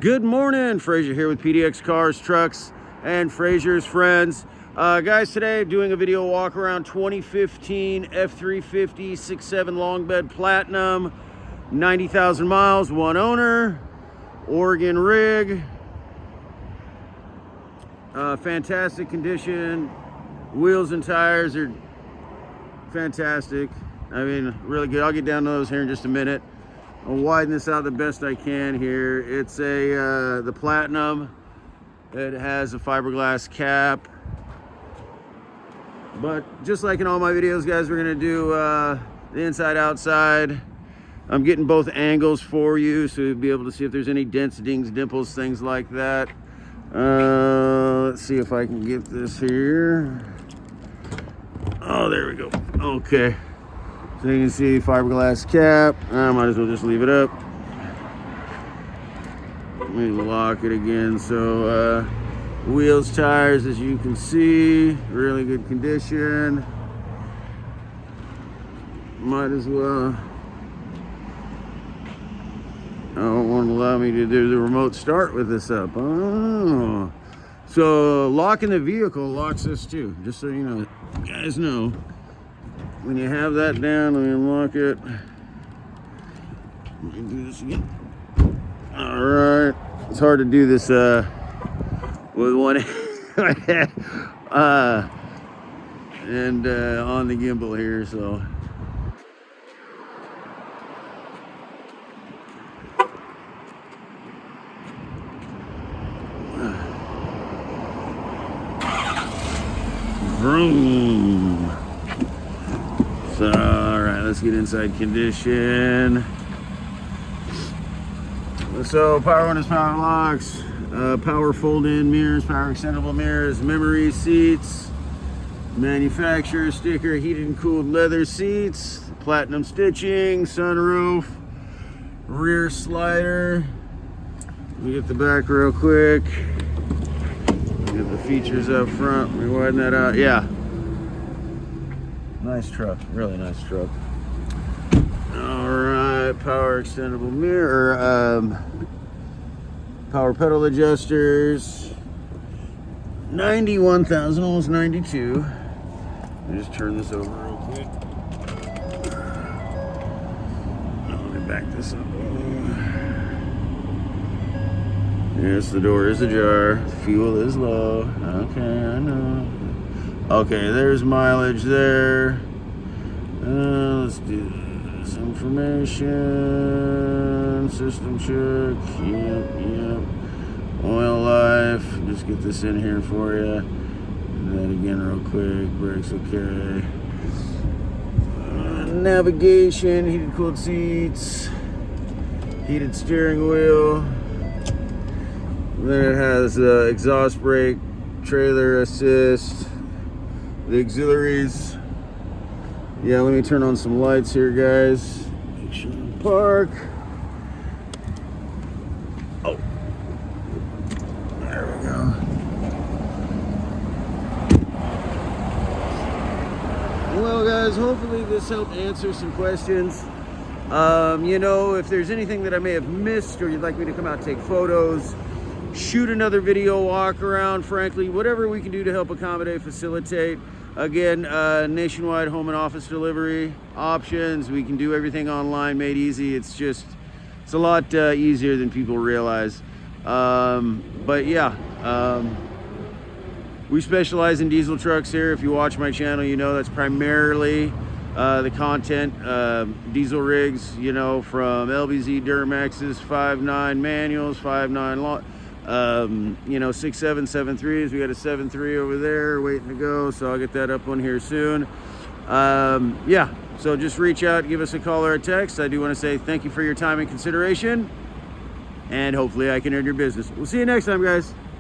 Good morning, Frazier here with PDX Cars Trucks and Frazier's friends. Guys, today doing a video walk around 2015 F350 6.7 long bed platinum, 90,000 miles, one owner, Oregon rig. Fantastic condition. Wheels and tires are fantastic. I mean, really good. I'll get down to those here in just a minute. I'll widen this out the best I can here. It's the platinum. It has a fiberglass cap. But just like in all my videos, guys, we're gonna do the inside outside. I'm getting both angles for you so you'll be able to see if there's any dents, dings, dimples, things like that. Let's see if I can get this here. Oh, there we go. Okay. So you can see fiberglass cap. I might as well just leave it up. Let me lock it again. So wheels, tires, as you can see, really good condition. Might as well. Oh, it won't allow me to do the remote start with this up. Oh. So locking the vehicle locks this too, just so you guys know. When you have that down, let me unlock it. Let me do this again. All right. It's hard to do this with one hand and on the gimbal here, so. Vroom. So, all right, let's get inside condition. So, power windows, power locks, power fold-in mirrors, power extendable mirrors, memory seats, manufacturer sticker, heated and cooled leather seats, platinum stitching, sunroof, rear slider. Let me get the back real quick. Get the features up front. Let me widen that out. Yeah. Nice truck, really nice truck. All right, power extendable mirror, power pedal adjusters, 91,000, almost 92. Let me just turn this over real quick. Let me back this up. Yes, the door is ajar. Fuel is low. Okay, I know. Okay, there's mileage there. Let's do this. Information. System check. Yep. Oil life. Just get this in here for you. Do that again real quick. Brakes okay. Navigation. Heated cooled seats. Heated steering wheel. Then it has exhaust brake, trailer assist, the auxiliaries. Yeah, let me turn on some lights here, guys. Make sure to park. Oh, there we go. Well, guys, hopefully this helped answer some questions. If there's anything that I may have missed or you'd like me to come out and take photos, shoot another video walk around, frankly, whatever we can do to help accommodate, facilitate. Again, nationwide home and office delivery options. We can do everything online, made easy. It's a lot easier than people realize. But yeah, we specialize in diesel trucks here. If you watch my channel, you know that's primarily the content. Diesel rigs, from LBZ Duramaxes, 5.9 manuals, 5.9 long. 6.7, 7.3s. We got a 7.3 over there waiting to go, so I'll get that up on here soon. Yeah, so just reach out, give us a call or a text. I do want to say thank you for your time and consideration, and hopefully I can earn your business. We'll see you next time, guys.